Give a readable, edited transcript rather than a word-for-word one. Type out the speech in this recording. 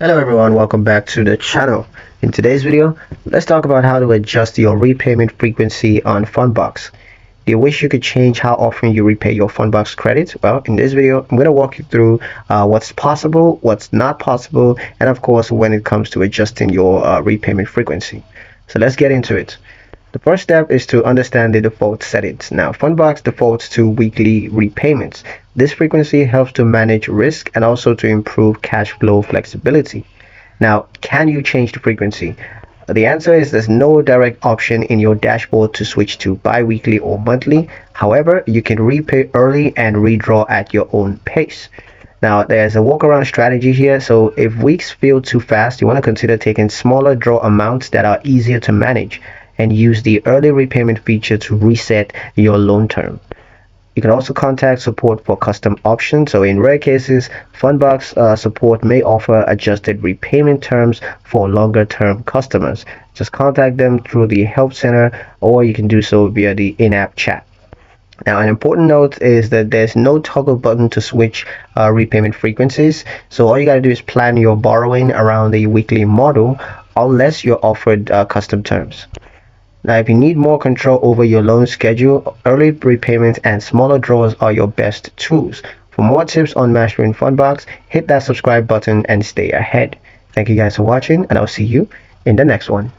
Hello everyone, welcome back to the channel. In today's video, let's talk about how to adjust your repayment frequency on Fundbox. Do you wish you could change how often you repay your Fundbox credits? Well, in this video, I'm going to walk you through what's possible, what's not possible, and of course when it comes to adjusting your repayment frequency. So let's get into it. The first step is to understand the default settings. Now, Fundbox defaults to weekly repayments. This frequency helps to manage risk and also to improve cash flow flexibility. Now, can you change the frequency? The answer is there's no direct option in your dashboard to switch to bi-weekly or monthly. However, you can repay early and redraw at your own pace. Now, there's a workaround strategy here. So if weeks feel too fast, you want to consider taking smaller draw amounts that are easier to manage and use the early repayment feature to reset your loan term. You can also contact support for custom options. So in rare cases, Fundbox support may offer adjusted repayment terms for longer term customers. Just contact them through the help center, or you can do so via the in-app chat. Now, an important note is that there's no toggle button to switch repayment frequencies. So all you got to do is plan your borrowing around the weekly model unless you're offered custom terms. Now, if you need more control over your loan schedule, early repayments and smaller draws are your best tools. For more tips on mastering Fundbox, hit that subscribe button and stay ahead. Thank you guys for watching, and I'll see you in the next one.